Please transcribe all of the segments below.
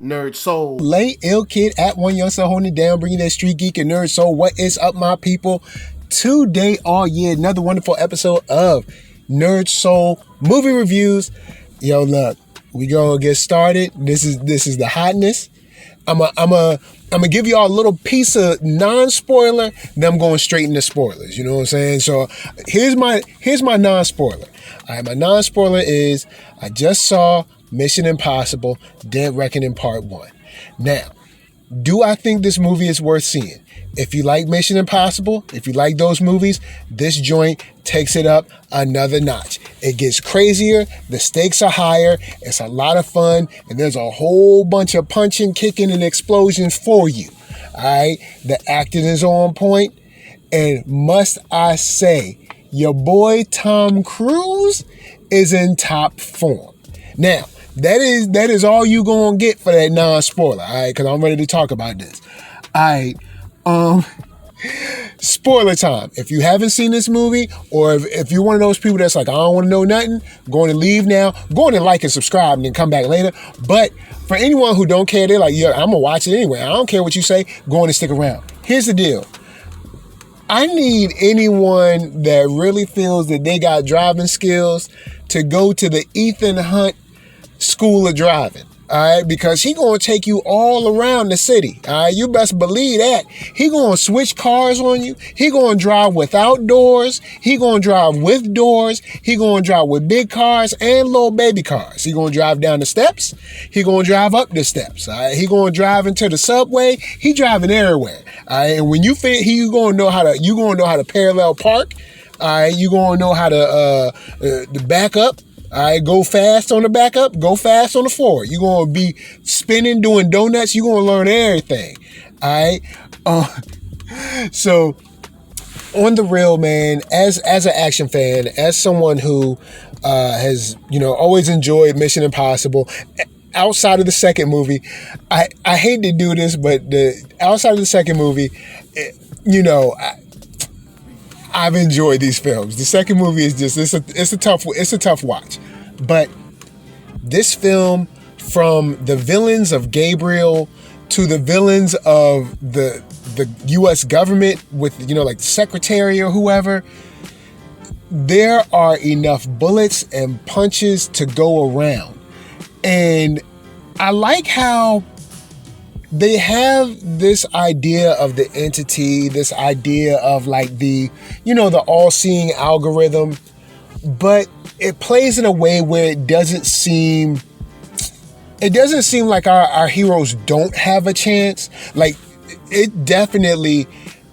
NERDSoul. Late ill kid at OneYoungsta holding it down, bringing that street geek and nerd soul. What is up, my people? Today, another wonderful episode of Nerd Soul movie reviews. Yo, look, we gonna get started. This is the hotness. I'm gonna give y'all a little piece of non-spoiler. Then I'm going straight into spoilers. You know what I'm saying? So here's my non-spoiler. All right, my non-spoiler is I just saw Mission Impossible: Dead Reckoning Part 1. Now, do I think this movie is worth seeing? If you like Mission Impossible, if you like those movies, this joint takes it up another notch. It gets crazier, the stakes are higher, it's a lot of fun, and there's a whole bunch of punching, kicking, and explosions for you. All right, the acting is on point, and must I say, your boy Tom Cruise is in top form. Now, that is all you gonna get for that non-spoiler, all right? Because I'm ready to talk about this. All right, spoiler time. If you haven't seen this movie, or if you're one of those people that's like, I don't want to know nothing, going to leave now, go on and like and subscribe and then come back later. But for anyone who don't care, they're like, yeah, I'm gonna watch it anyway. I don't care what you say, go on and stick around. Here's the deal. I need anyone that really feels that they got driving skills to go to the Ethan Hunt School of Driving, all right? Because he gonna take you all around the city, all right? You best believe that. He gonna switch cars on you. He gonna drive without doors. He gonna drive with doors. He gonna drive with big cars and little baby cars. He gonna drive down the steps. He gonna drive up the steps, all right? He gonna drive into the subway. He driving everywhere, all right? And when you fit, you gonna know how to parallel park, all right? You gonna know how to back up. All right, go fast on the back up, go fast on the forward. You're going to be spinning, doing donuts. You're going to learn everything. All right. So on the real, man, as an action fan, as someone who has, always enjoyed Mission Impossible, outside of the second movie, I hate to do this, but outside of the second movie, I've enjoyed these films. The second movie is just it's a tough watch. But this film, from the villains of Gabriel to the villains of the US government with like the secretary or whoever, there are enough bullets and punches to go around. And I like how they have this idea of the entity, this idea of like the all-seeing algorithm, but it plays in a way where it doesn't seem like our heroes don't have a chance. Like, it definitely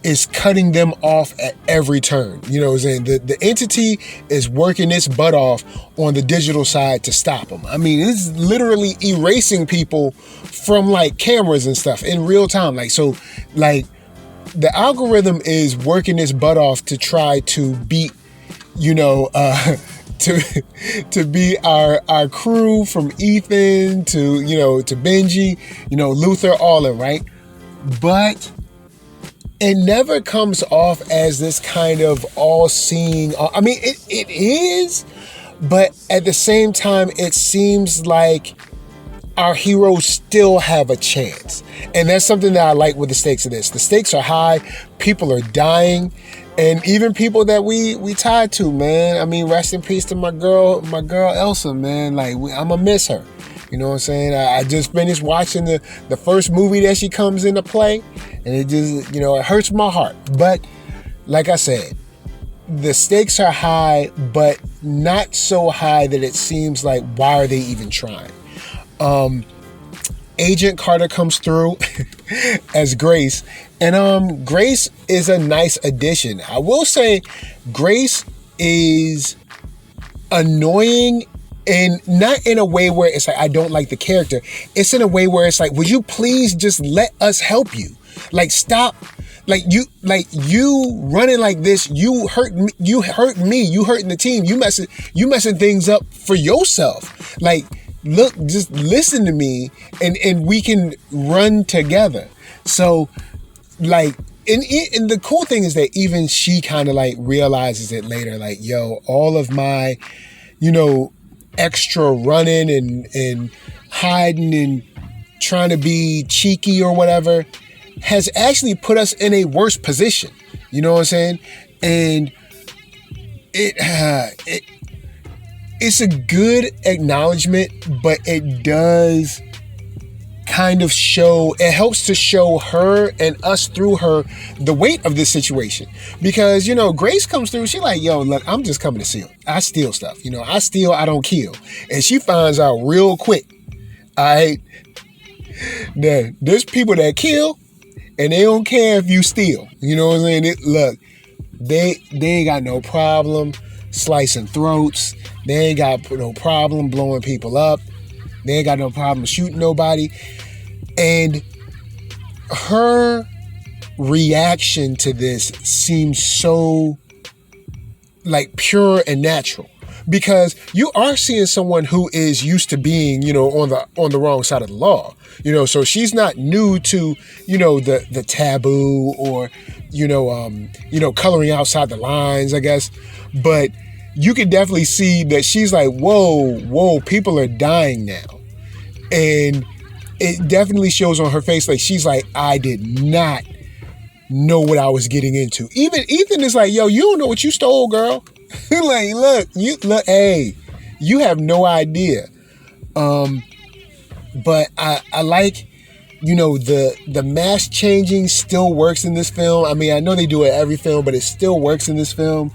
is cutting them off at every turn. You know what I'm saying? The entity is working its butt off on the digital side to stop them. I mean, it's literally erasing people from like cameras and stuff in real time. Like, so like the algorithm is working its butt off to try to beat, to be our crew, from Ethan to Benji, Luther, all in, right? But it never comes off as this kind of all-seeing. I mean, it is, but at the same time, it seems like our heroes still have a chance. And that's something that I like with the stakes of this. The stakes are high, people are dying, and even people that we tied to, man. I mean, rest in peace to my girl Elsa, man. Like, I'm gonna miss her. You know what I'm saying? I just finished watching the first movie that she comes into play, and it just, it hurts my heart. But like I said, the stakes are high, but not so high that it seems like, why are they even trying? Agent Carter comes through as Grace, and Grace is a nice addition. I will say Grace is annoying, and not in a way where it's like I don't like the character. It's in a way where it's like, would you please just let us help you? Like, stop. Like you running like this, you hurt me, you hurting the team, you messing things up for yourself. Like, look, just listen to me, and we can run together. So, like, and the cool thing is that even she kind of like realizes it later, like, yo, all of my, extra running and hiding and trying to be cheeky or whatever, has actually put us in a worse position. You know what I'm saying? And it's a good acknowledgement, but it does kind of it helps to show her and us through her the weight of this situation. Because, Grace comes through, she like, yo, look, I'm just coming to steal. I steal stuff. I steal, I don't kill. And she finds out real quick, all right, that there's people that kill and they don't care if you steal. You know what I'm saying? Look, they ain't got no problem slicing throats. They ain't got no problem blowing people up. They ain't got no problem shooting nobody. And her reaction to this seems so like pure and natural, because you are seeing someone who is used to being, on the wrong side of the law. So she's not new to, the taboo or, coloring outside the lines, I guess. But you can definitely see that she's like, whoa, people are dying now. And it definitely shows on her face, like, she's like, I did not know what I was getting into. Even Ethan is like, yo, you don't know what you stole, girl. Like, look, hey, you have no idea. But I like, the mask changing still works in this film. I mean, I know they do it every film, but it still works in this film.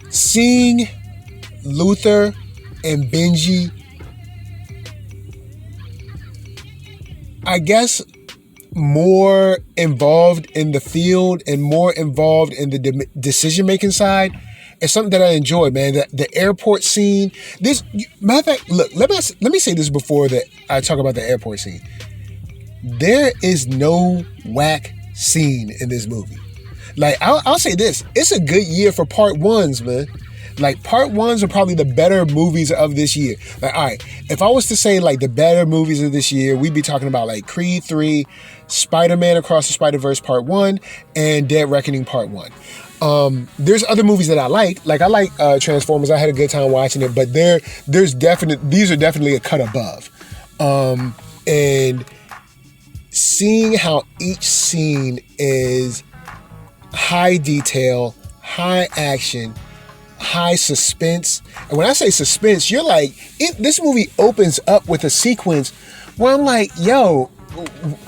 Seeing Luther and Benji, I guess, more involved in the field and more involved in the decision-making side is something that I enjoy, man. The airport scene. Matter of fact, look, let me say this before that I talk about the airport scene. There is no whack scene in this movie. Like, I'll say this. It's a good year for part ones, man. Like, part ones are probably the better movies of this year. Like, all right, if I was to say, like, the better movies of this year, we'd be talking about, like, Creed 3, Spider-Man Across the Spider-Verse Part 1, and Dead Reckoning Part 1. There's other movies that I like. Like, I like Transformers. I had a good time watching it, but these are definitely a cut above. And seeing how each scene is high detail, high action, high suspense. And when I say suspense, you're like, this movie opens up with a sequence where I'm like, yo,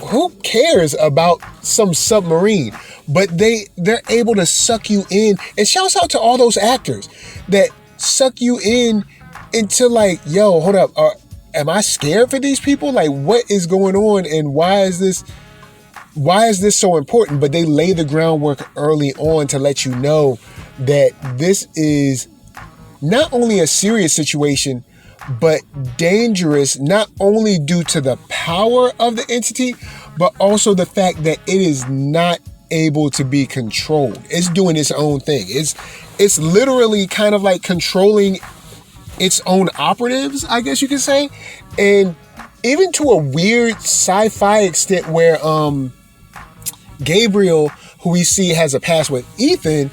who cares about some submarine? But they're able to suck you in. And shouts out to all those actors that suck you in into like, yo, hold up, am I scared for these people? Like, what is going on, and why is this so important? But they lay the groundwork early on to let you know that this is not only a serious situation, but dangerous, not only due to the power of the entity, but also the fact that it is not able to be controlled. It's doing its own thing. It's literally kind of like controlling its own operatives, I guess you could say. And even to a weird sci-fi extent where Gabriel, who we see has a past with Ethan,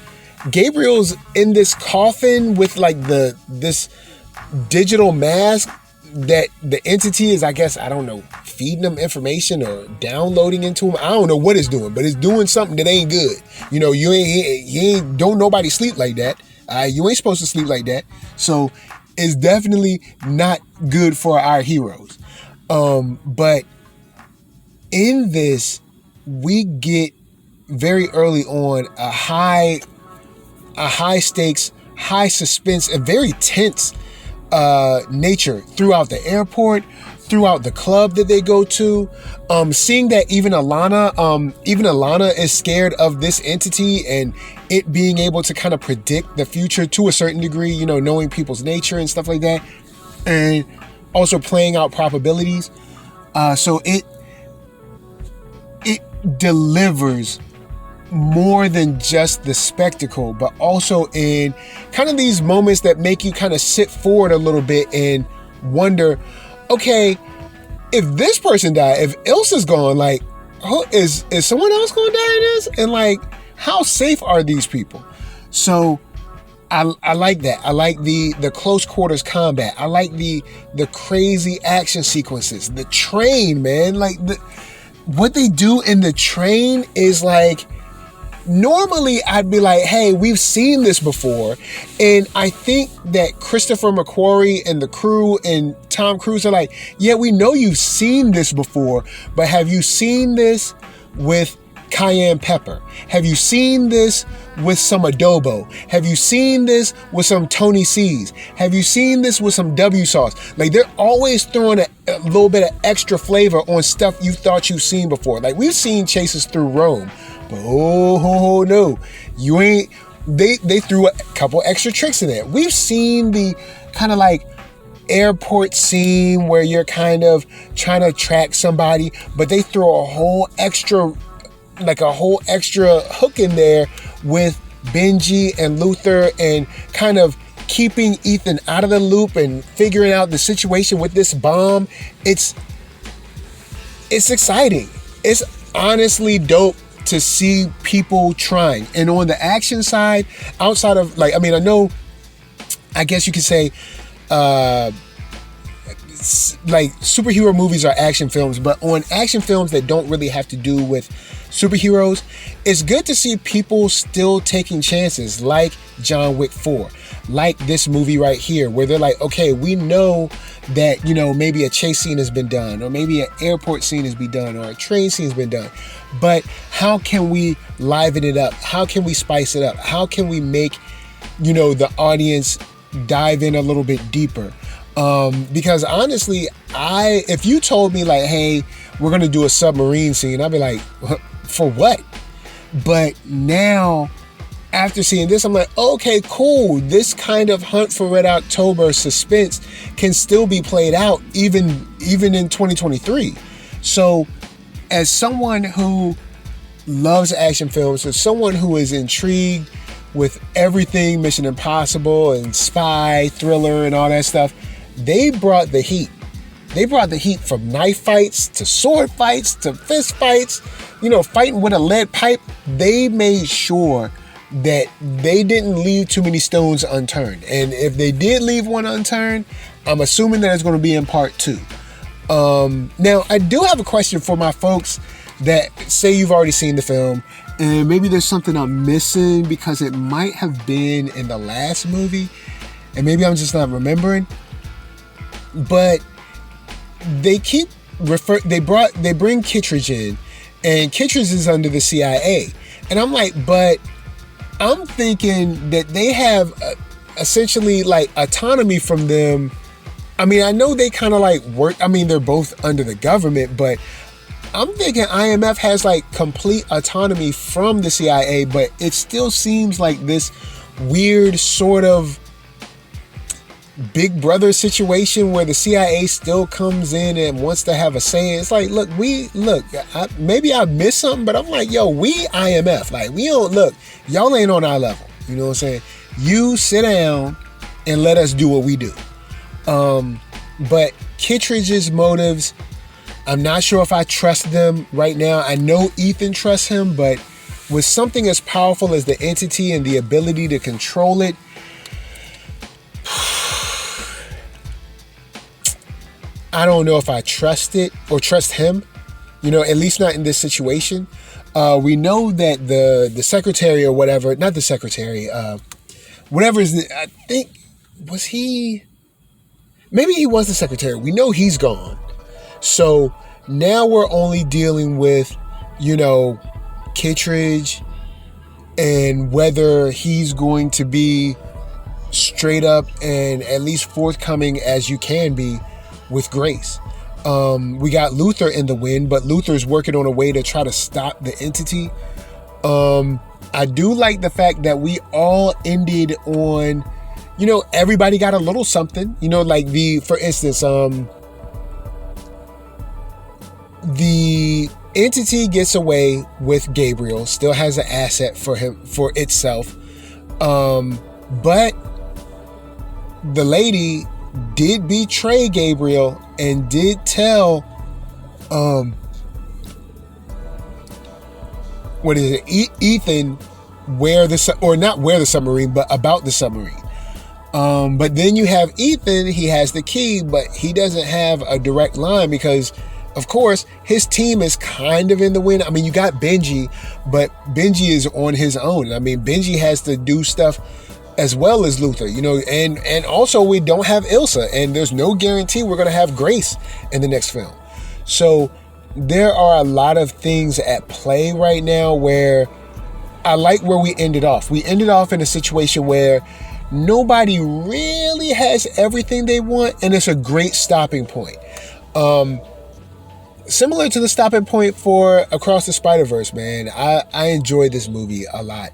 Gabriel's in this coffin with like this digital mask that the entity is, I guess, I don't know, feeding him information or downloading into him. I don't know what it's doing, but it's doing something that ain't good. Don't nobody sleep like that. You ain't supposed to sleep like that. So it's definitely not good for our heroes. But in this, we get very early on a high stakes, high suspense, and very tense nature throughout the airport, throughout the club that they go to. Seeing that even Alana is scared of this entity and it being able to kind of predict the future to a certain degree, knowing people's nature and stuff like that, and also playing out probabilities. So it delivers more than just the spectacle, but also in kind of these moments that make you kind of sit forward a little bit and wonder, okay, if this person died, if Ilsa's gone, like, is someone else going to die in this? And like, how safe are these people? So I like that. I like the close quarters combat. I like the crazy action sequences. The train, man, like what they do in the train is like, normally I'd be like, hey, we've seen this before. And I think that Christopher McQuarrie and the crew and Tom Cruise are like, yeah, we know you've seen this before, but have you seen this with cayenne pepper? Have you seen this with some adobo? Have you seen this with some Tony C's? Have you seen this with some W sauce? Like, they're always throwing a little bit of extra flavor on stuff you thought you've seen before. Like, we've seen Chases Through Rome, but oh no, you ain't. They threw a couple extra tricks in there. We've seen the kind of like airport scene where you're kind of trying to track somebody, but they throw a whole extra hook in there with Benji and Luther and kind of keeping Ethan out of the loop and figuring out the situation with this bomb. It's exciting. It's honestly dope to see people trying. And on the action side, outside of like, I mean, I guess you could say like superhero movies are action films, but on action films that don't really have to do with superheroes, it's good to see people still taking chances, like John Wick 4, like this movie right here, where they're like, okay, we know that, you know, maybe a chase scene has been done, or maybe an airport scene has been done, or a train scene has been done, but how can we liven it up? How can we spice it up? How can we make, you know, the audience dive in a little bit deeper? Because honestly, if you told me like, hey, we're going to do a submarine scene, I'd be like, for what? But now, after seeing this, I'm like, okay, cool. This kind of Hunt for Red October suspense can still be played out even in 2023. So as someone who loves action films, as someone who is intrigued with everything Mission Impossible and spy, thriller, and all that stuff, they brought the heat. They brought the heat from knife fights to sword fights to fist fights, you know, fighting with a lead pipe. They made sure that they didn't leave too many stones unturned. And if they did leave one unturned, I'm assuming that it's going to be in part 2. Now, I do have a question for my folks that say you've already seen the film, and maybe there's something I'm missing because it might have been in the last movie, and maybe I'm just not remembering. But they bring Kittredge in, and Kittredge is under the CIA. And I'm like, but I'm thinking that they have essentially like autonomy from them. I mean, I know they kind of like work. I mean, they're both under the government, but I'm thinking IMF has like complete autonomy from the CIA, but it still seems like this weird sort of Big Brother situation where the CIA still comes in and wants to have a say. It's like, maybe I missed something, but I'm like, yo, we IMF, like, we don't look, y'all ain't on our level. You know what I'm saying? You sit down and let us do what we do. But Kittredge's motives, I'm not sure if I trust them right now. I know Ethan trusts him, but with something as powerful as the entity and the ability to control it, I don't know if I trust it or trust him, you know, at least not in this situation. We know that the secretary or whatever, not the secretary, whatever is, I think, was he, maybe he was the secretary. We know he's gone. So now we're only dealing with, you know, Kittredge and whether he's going to be straight up and at least forthcoming as you can be with Grace. We got Luther in the wind, but Luther's working on a way to try to stop the entity. I do like the fact that we all ended on, you know, everybody got a little something, you know, like for instance, the entity gets away with Gabriel, still has an asset for itself. But the lady did betray Gabriel and did tell Ethan not wear the submarine, but about the submarine. But then you have Ethan, he has the key, but he doesn't have a direct line because, of course, his team is kind of in the wind. I mean, you got Benji, but Benji is on his own. I mean, Benji has to do stuff as well as Luther, and also we don't have Ilsa, and there's no guarantee we're going to have Grace in the next film. So there are a lot of things at play right now where I like where we ended off. We ended off in a situation where nobody really has everything they want, and it's a great stopping point. Similar to the stopping point for Across the Spider-Verse, man. I enjoyed this movie a lot.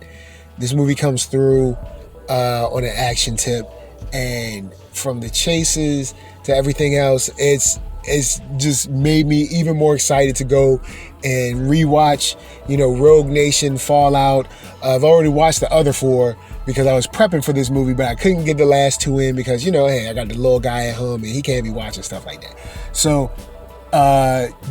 This movie comes through on an action tip, and from the chases to everything else, it's just made me even more excited to go and rewatch, Rogue Nation, Fallout. I've already watched the other 4 because I was prepping for this movie, but I couldn't get the last 2 in because, hey, I got the little guy at home and he can't be watching stuff like that. So,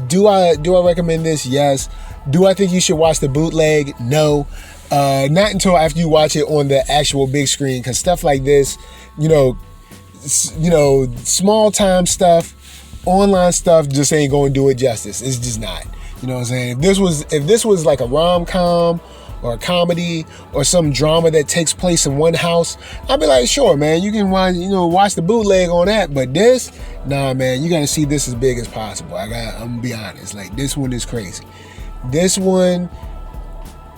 do I recommend this? Yes. Do I think you should watch the bootleg? No. Not until after you watch it on the actual big screen, because stuff like this, small time stuff, online stuff just ain't going to do it justice. It's just not. You know what I'm saying? If this was like a rom-com or a comedy or some drama that takes place in one house, I'd be like, sure, man, you can watch the bootleg on that. But this, nah, man, you got to see this as big as possible. I'm gonna be honest. Like, this one is crazy. This one,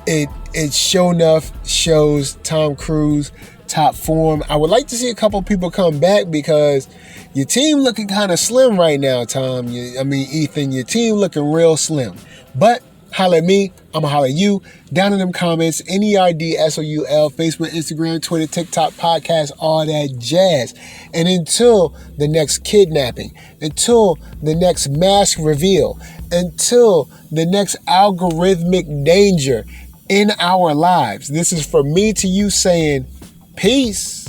it sure enough shows Tom Cruise top form. I would like to see a couple people come back because your team looking kind of slim right now, Ethan, your team looking real slim. But holla at me, I'ma holla at you. Down in them comments, NERDSoul, Facebook, Instagram, Twitter, TikTok, podcast, all that jazz. And until the next kidnapping, until the next mask reveal, until the next algorithmic danger in our lives, this is from me to you saying, peace.